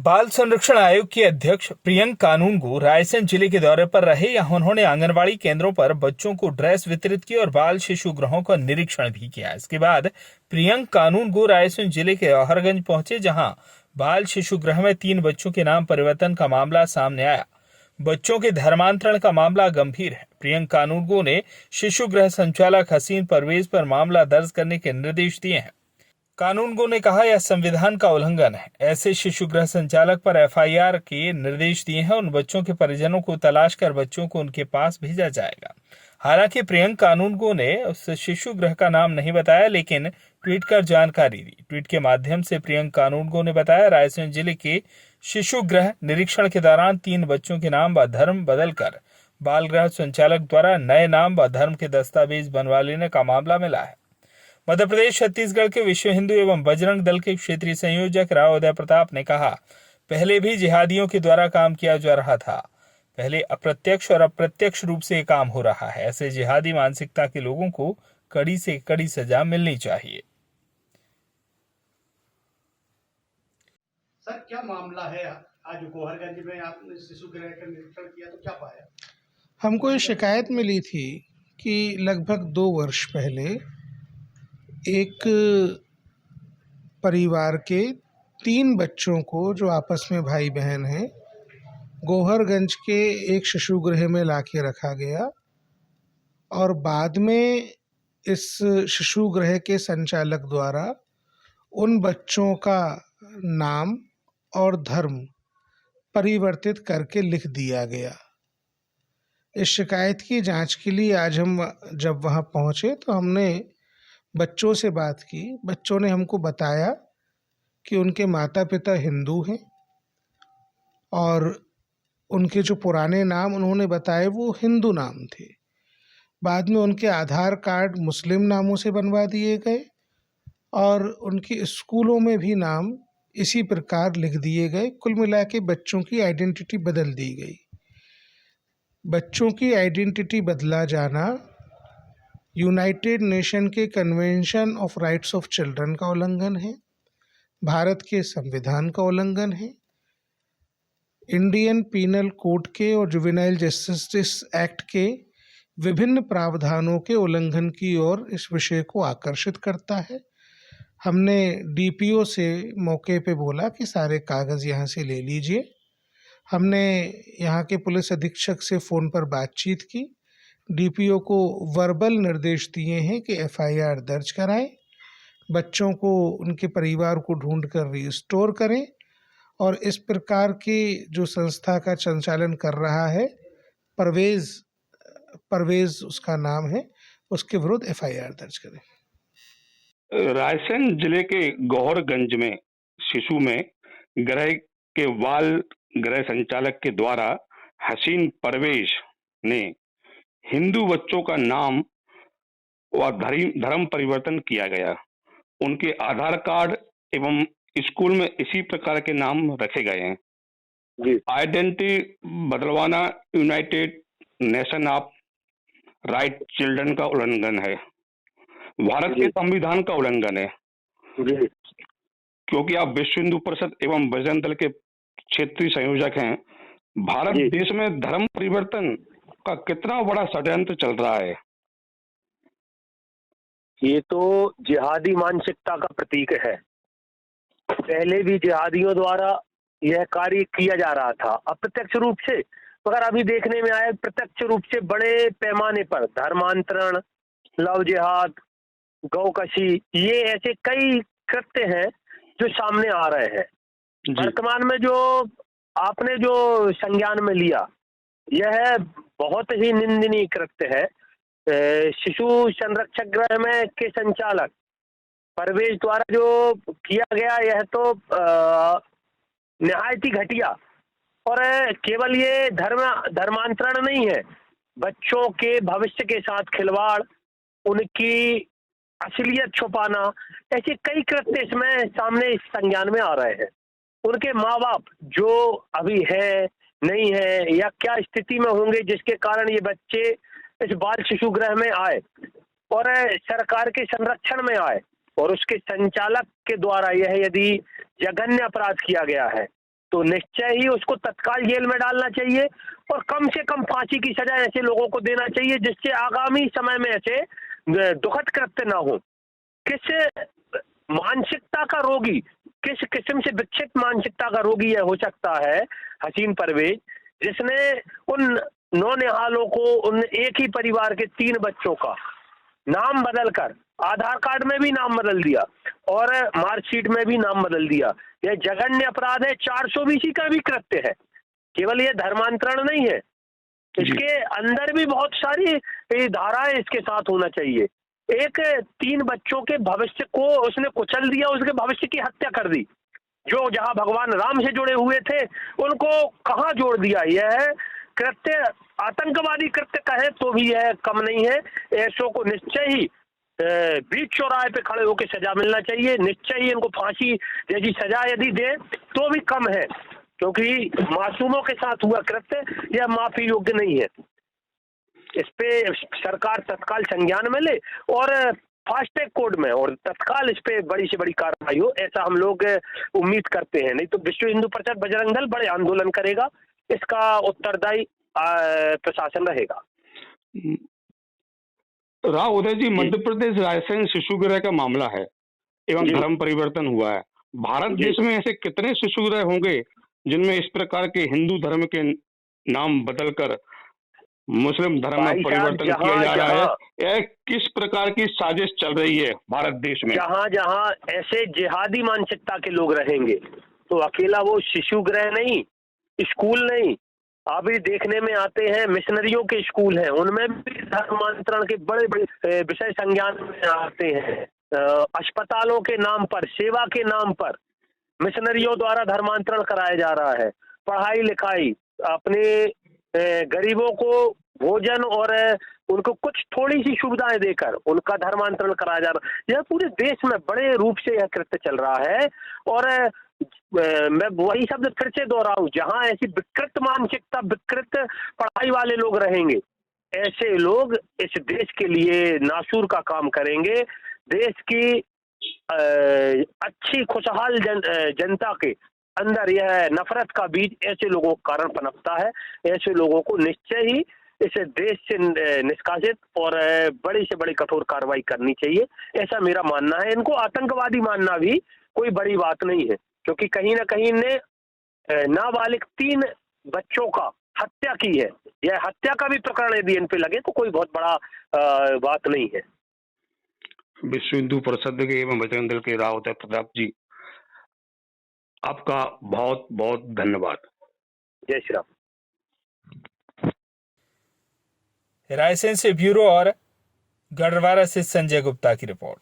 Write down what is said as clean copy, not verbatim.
बाल संरक्षण आयोग की अध्यक्ष प्रियंका कानूनगो रायसेन जिले के दौरे पर रहे। यहाँ उन्होंने आंगनबाड़ी केंद्रों पर बच्चों को ड्रेस वितरित की और बाल शिशु गृहों का निरीक्षण भी किया। इसके बाद प्रियंका कानूनगो रायसेन जिले के जौहरगंज पहुंचे, जहां बाल शिशु गृह में 3 बच्चों के नाम परिवर्तन का मामला सामने आया। बच्चों के धर्मांतरण का मामला गंभीर है। प्रियंका कानूनगो ने शिशु गृह संचालक हसीन परवेज पर मामला दर्ज करने के निर्देश दिए हैं। कानूनगो ने कहा, यह संविधान का उल्लंघन है। ऐसे शिशु गृह संचालक पर एफआईआर के निर्देश दिए हैं। उन बच्चों के परिजनों को तलाश कर बच्चों को उनके पास भेजा जाएगा। हालांकि प्रियंका कानूनगो ने उस शिशु गृह का नाम नहीं बताया, लेकिन ट्वीट कर जानकारी दी। ट्वीट के माध्यम से प्रियंका कानूनगो ने बताया, रायसेन जिले के शिशु गृह निरीक्षण के दौरान 3 बच्चों के नाम व धर्म बदलकर बाल गृह संचालक द्वारा नए नाम व धर्म के दस्तावेज बनवा लेने का मामला मिला है। मध्य प्रदेश छत्तीसगढ़ के विश्व हिंदू एवं बजरंग दल के क्षेत्रीय संयोजक राव उदय प्रताप ने कहा, पहले भी जिहादियों के द्वारा काम किया जा रहा था। पहले अप्रत्यक्ष और अप्रत्यक्ष रूप से काम हो रहा है। ऐसे जिहादी मानसिकता के लोगों को कड़ी से कड़ी सजा मिलनी चाहिए। सर, क्या मामला है? आज जौहरगंज में आपने शिशु गृह का निरीक्षण किया तो क्या पाया? हमको ये शिकायत मिली थी कि लगभग 2 वर्ष पहले एक परिवार के 3 बच्चों को, जो आपस में भाई बहन हैं, जौहरगंज के एक शिशु गृह में लाके रखा गया और बाद में इस शिशु गृह के संचालक द्वारा उन बच्चों का नाम और धर्म परिवर्तित करके लिख दिया गया। इस शिकायत की जांच के लिए आज हम जब वहां पहुंचे तो हमने बच्चों से बात की। बच्चों ने हमको बताया कि उनके माता पिता हिंदू हैं और उनके जो पुराने नाम उन्होंने बताए वो हिंदू नाम थे। बाद में उनके आधार कार्ड मुस्लिम नामों से बनवा दिए गए और उनके स्कूलों में भी नाम इसी प्रकार लिख दिए गए। कुल मिला के बच्चों की आइडेंटिटी बदल दी गई। बच्चों की आइडेंटिटी बदला जाना यूनाइटेड नेशन के convention of rights of children का उल्लंघन है, भारत के संविधान का उल्लंघन है, इंडियन पीनल कोड के और जुवेनाइल जस्टिस एक्ट के विभिन्न प्रावधानों के उल्लंघन की ओर इस विषय को आकर्षित करता है। हमने डीपीओ से मौके पे बोला कि सारे कागज़ यहाँ से ले लीजिए। हमने यहाँ के पुलिस अधीक्षक से फ़ोन पर बातचीत की। डीपीओ को वर्बल निर्देश दिए हैं कि एफआईआर दर्ज कराएं, बच्चों को उनके परिवार को ढूंढकर रिस्टोर करें और इस प्रकार की जो संस्था का संचालन कर रहा है, परवेज उसका नाम है, उसके विरुद्ध एफआईआर दर्ज करें। रायसेन जिले के जौहरगंज में शिशु में गृह के बाल गृह संचालक के द्वारा हसीन परवेज ने हिंदू बच्चों का नाम व धर्म परिवर्तन किया गया। उनके आधार कार्ड एवं स्कूल में इसी प्रकार के नाम रखे गए हैं। आइडेंटिटी बदलवाना United nation of right children का उल्लंघन है, भारत के संविधान का उल्लंघन है। क्योंकि आप विश्व हिंदू परिषद एवं बजरंग दल के क्षेत्रीय संयोजक हैं, भारत देश में धर्म परिवर्तन का कितना बड़ा षड्यंत्र चल रहा है। ये तो जिहादी मानसिकता का प्रतीक है। पहले भी जिहादियों द्वारा यह कार्य किया जा रहा था अप्रत्यक्ष रूप से, मगर अभी देखने में आया प्रत्यक्ष रूप से बड़े पैमाने पर धर्मांतरण, लव जिहाद, गौकशी, ये ऐसे कई कृत्य हैं जो सामने आ रहे हैं। वर्तमान में जो आपने जो संज्ञान में लिया, यह बहुत ही निंदनीय कृत्य है। शिशु संरक्षक गृह में के संचालक परवेज द्वारा जो किया गया, यह तो निहायत ही घटिया। और केवल ये धर्मांतरण नहीं है, बच्चों के भविष्य के साथ खिलवाड़, उनकी असलियत छुपाना, ऐसे कई कृत्य इसमें सामने इस संज्ञान में आ रहे हैं। उनके माँ बाप जो अभी है नहीं है या क्या स्थिति में होंगे जिसके कारण ये बच्चे इस बाल शिशु गृह में आए और सरकार के संरक्षण में आए, और उसके संचालक के द्वारा यह यदि जघन्य अपराध किया गया है तो निश्चय ही उसको तत्काल जेल में डालना चाहिए और कम से कम फांसी की सजा ऐसे लोगों को देना चाहिए जिससे आगामी समय में ऐसे दुखद कृत्य ना हो। किस मानसिकता का रोगी, किस किस्म से विकसित मानसिकता का रोगी यह हो सकता है हसीन परवेज, जिसने उन नौनिहालों को, उन एक ही परिवार के 3 बच्चों का नाम बदलकर आधार कार्ड में भी नाम बदल दिया और मार्कशीट में भी नाम बदल दिया। यह जघन्य अपराध है, 420 का भी कृत्य है, केवल यह धर्मांतरण नहीं है, इसके अंदर भी बहुत सारी धाराएं इसके साथ होना चाहिए। एक 3 बच्चों के भविष्य को उसने कुचल दिया, उसके भविष्य की हत्या कर दी। जो जहां भगवान राम से जुड़े हुए थे उनको कहां जोड़ दिया। यह कृत्य आतंकवादी कृत्य कहे तो भी यह कम नहीं है। ऐसों को निश्चय ही बीच चौराहे पे खड़े होकर सजा मिलना चाहिए। निश्चय ही इनको फांसी जैसी सजा यदि दे तो भी कम है, क्योंकि मासूमों के साथ हुआ कृत्य यह माफी योग्य नहीं है। इस पे सरकार तत्काल संज्ञान में ले और फास्ट ट्रैक कोर्ट में और तत्काल इस पे बड़ी से बड़ी कार्रवाई हो, ऐसा हम लोग उम्मीद करते हैं। नहीं तो विश्व हिंदू परिषद बजरंग दल बड़े आंदोलन करेगा, इसका उत्तरदायी प्रशासन रहेगा। राव उदय जी, मध्य प्रदेश रायसेन शिशु गृह का मामला है एवं धर्म परिवर्तन हुआ है। भारत देश में ऐसे कितने शिशु गृह होंगे जिनमें इस प्रकार के हिंदू धर्म के नाम बदलकर मुस्लिम धर्म में परिवर्तन किया जा रहा है? यह किस प्रकार की साजिश चल रही है भारत देश में? जहां जहां ऐसे जिहादी मानसिकता के लोग रहेंगे तो अकेला वो शिशु गृह नहीं, स्कूल नहीं, अभी देखने में आते हैं मिशनरियों के स्कूल हैं, उनमें भी धर्मांतरण के बड़े बड़े विषय संज्ञान में आते हैं। अस्पतालों के नाम पर, सेवा के नाम पर मिशनरियों द्वारा धर्मांतरण कराया जा रहा है। पढ़ाई लिखाई, अपने गरीबों को भोजन और उनको कुछ थोड़ी सी सुविधाएं देकर उनका धर्मांतरण कराया जा रहा है। यह पूरे देश में बड़े रूप से यह कृत्य चल रहा है और मैं वही शब्द फिर से दोहराऊं, जहां ऐसी विकृत मानसिकता, विकृत पढ़ाई वाले लोग रहेंगे, ऐसे लोग इस देश के लिए नासूर का काम करेंगे। देश की अच्छी खुशहाल जनता के अंदर यह नफरत का बीज ऐसे लोगों के कारण पनपता है। ऐसे लोगों को निश्चय ही इस देश से निष्कासित और बड़ी से बड़ी कठोर कार्रवाई करनी चाहिए, ऐसा मेरा मानना है। इनको आतंकवादी मानना भी कोई बड़ी बात नहीं है, क्योंकि कहीं ना कहीं ने नाबालिग 3 बच्चों का हत्या की है। यह हत्या का भी प्रकरण यदि इन पे लगे तो कोई बहुत बड़ा बात नहीं है। विश्व हिंदू परिषद के एवं बजरंग दल के राव उदय प्रताप जी, आपका बहुत बहुत धन्यवाद। जय श्री राम। रायसेन से ब्यूरो और गढ़वारा से संजय गुप्ता की रिपोर्ट।